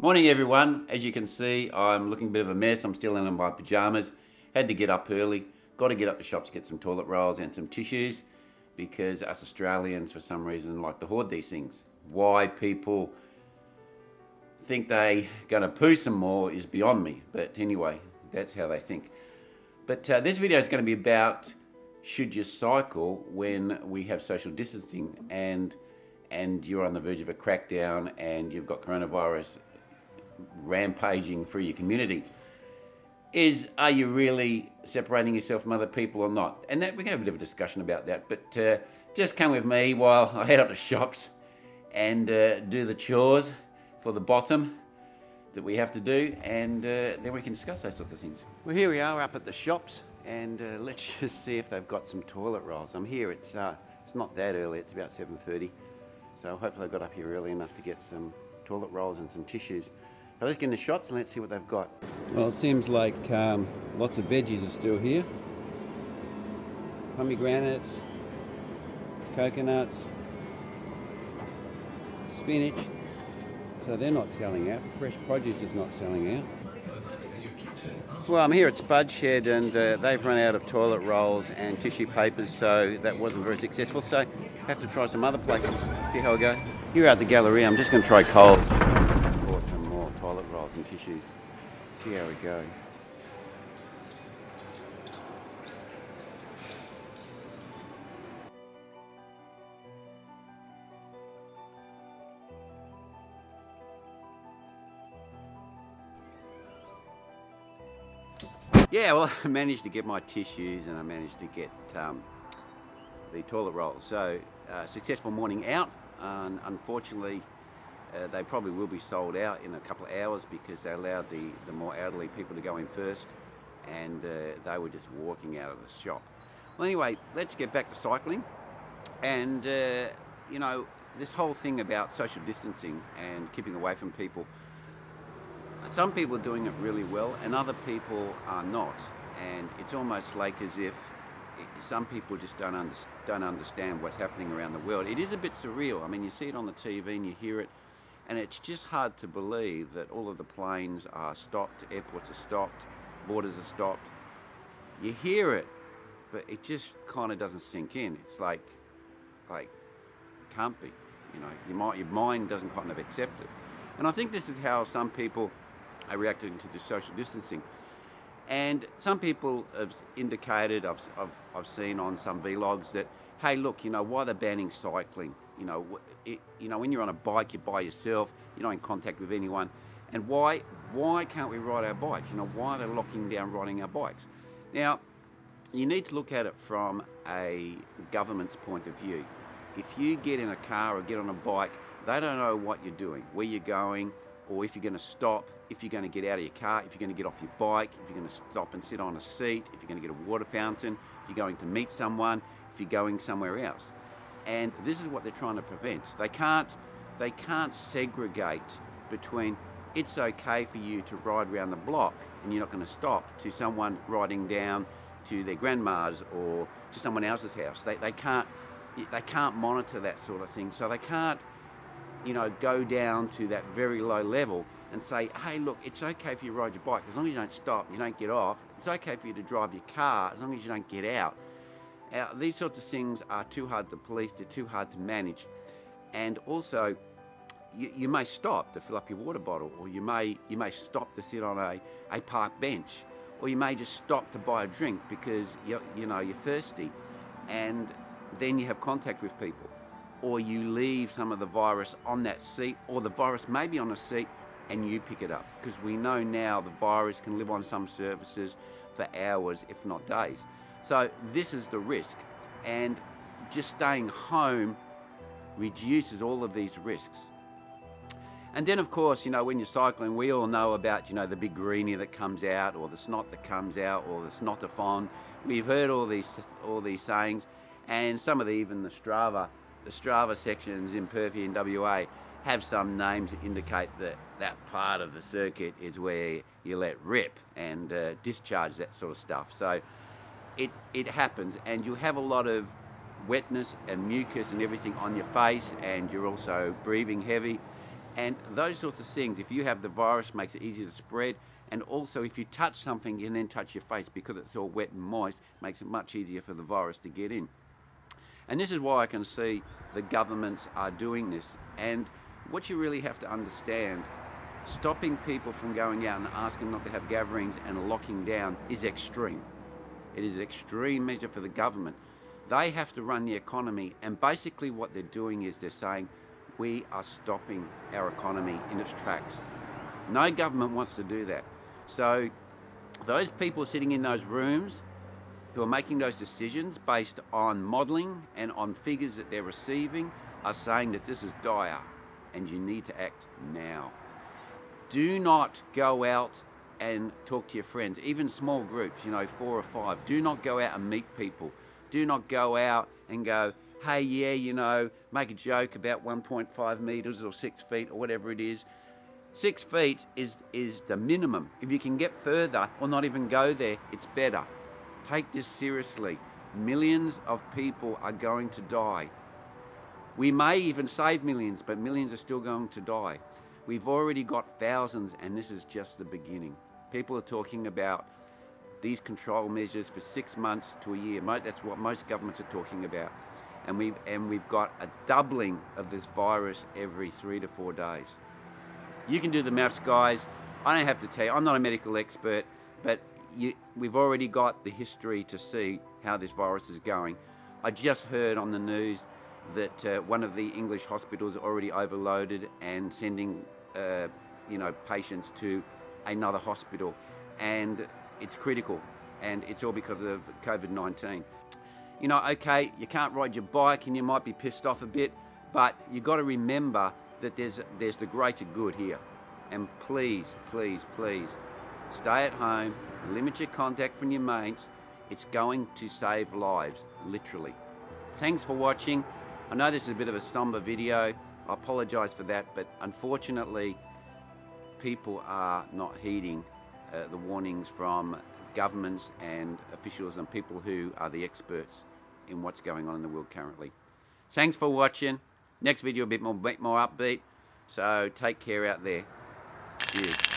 Morning everyone. As you can see, I'm looking a bit of a mess. I'm still in my pyjamas. Had to get up early. Got to get up to shops to get some toilet rolls and some tissues because us Australians for some reason like to hoard these things. Why people think they gonna poo some more is beyond me. But anyway, that's how they think. But this video is going to be about should you cycle when we have social distancing and you're on the verge of a crackdown and you've got coronavirus rampaging through your community. Are you really separating yourself from other people or not? And that, we can have a bit of a discussion about that, but just come with me while I head up to shops and do the chores for the bottom that we have to do, and then we can discuss those sorts of things. Well, here we are up at the shops, and let's just see if they've got some toilet rolls. I'm here, it's not that early, it's about 7:30, so hopefully I got up here early enough to get some toilet rolls and some tissues. So let's get in the shops and let's see what they've got. Well, it seems like lots of veggies are still here. Pomegranates, coconuts, spinach. So they're not selling out. Fresh produce is not selling out. Well, I'm here at Spud Shed and they've run out of toilet rolls and tissue papers, so that wasn't very successful. So I have to try some other places, see how I go. Here at the Galleria, I'm just going to try Coles for some more toilet rolls and tissues. See how we go. Yeah, well, I managed to get my tissues and I managed to get the toilet rolls. So, successful morning out. Unfortunately, they probably will be sold out in a couple of hours because they allowed the more elderly people to go in first, and they were just walking out of the shop. Well, anyway, let's get back to cycling. And, you know, this whole thing about social distancing and keeping away from people, some people are doing it really well and other people are not, and it's almost like as if some people just don't understand what's happening around the world. It is a bit surreal. I mean, you see it on the TV and you hear it, and it's just hard to believe that all of the planes are stopped, airports are stopped, borders are stopped. You hear it, but it just kind of doesn't sink in. It's like can't be, you know, your mind doesn't kind of accept it. And I think this is how some people are reacting to the social distancing. And some people have indicated, I've seen on some vlogs that, hey, look, you know, why they're banning cycling? You know, when you're on a bike, you're by yourself, you're not in contact with anyone. And why can't we ride our bikes? You know, why are they locking down riding our bikes? Now, you need to look at it from a government's point of view. If you get in a car or get on a bike, they don't know what you're doing, where you're going, or if you're going to stop, if you're going to get out of your car, if you're going to get off your bike, if you're going to stop and sit on a seat, if you're going to get a water fountain, if you're going to meet someone, if you're going somewhere else. And this is what they're trying to prevent. They can't segregate between it's okay for you to ride around the block and you're not going to stop to someone riding down to their grandma's or to someone else's house. They can't monitor that sort of thing. So they can't, you know, go down to that very low level and say, hey, look, it's okay for you to ride your bike as long as you don't stop, you don't get off. It's okay for you to drive your car as long as you don't get out. These sorts of things are too hard to police, they're too hard to manage. And also, you may stop to fill up your water bottle, or you may stop to sit on a park bench, or you may just stop to buy a drink because you're thirsty, and then you have contact with people. Or you leave some of the virus on that seat, or the virus may be on a seat and you pick it up. Because we know now the virus can live on some surfaces for hours, if not days. So this is the risk. And just staying home reduces all of these risks. And then of course, you know, when you're cycling, we all know about, you know, the big greenie that comes out, or the snot that comes out, or the snotaphone. We've heard all these sayings, and some of even the Strava sections in Perfy and WA have some names that indicate that that part of the circuit is where you let rip and discharge that sort of stuff. So it happens, and you have a lot of wetness and mucus and everything on your face, and you're also breathing heavy, And those sorts of things, if you have the virus, makes it easier to spread. And also, if you touch something and then touch your face, because it's all wet and moist, makes it much easier for the virus to get in. And this is why I can see the governments are doing this. And what you really have to understand, stopping people from going out and asking not to have gatherings and locking down is extreme. It is an extreme measure for the government. They have to run the economy, and basically what they're doing is they're saying, we are stopping our economy in its tracks. No government wants to do that. So those people sitting in those rooms who are making those decisions based on modelling and on figures that they're receiving are saying that this is dire and you need to act now. Do not go out and talk to your friends, even small groups, 4 or 5. Do not go out and meet people. Do not go out and go, hey, yeah, make a joke about 1.5 metres or 6 feet or whatever it is. 6 feet is the minimum. If you can get further or not even go there, it's better. Take this seriously. Millions of people are going to die. We may even save millions, but millions are still going to die. We've already got thousands, and this is just the beginning. People are talking about these control measures for 6 months to a year. That's what most governments are talking about. And we've got a doubling of this virus every 3 to 4 days. You can do the maths, guys. I don't have to tell you, I'm not a medical expert, but we've already got the history to see how this virus is going. I just heard on the news that one of the English hospitals are already overloaded and sending patients to another hospital, and it's critical, and it's all because of COVID-19. Okay, you can't ride your bike and you might be pissed off a bit, but you've got to remember that there's the greater good here. And please, please, please, stay at home, limit your contact from your mates. It's going to save lives, literally. Thanks for watching. I know this is a bit of a somber video. I apologise for that, but unfortunately, people are not heeding the warnings from governments and officials and people who are the experts in what's going on in the world currently. Thanks for watching. Next video a bit more upbeat. So take care out there. Cheers.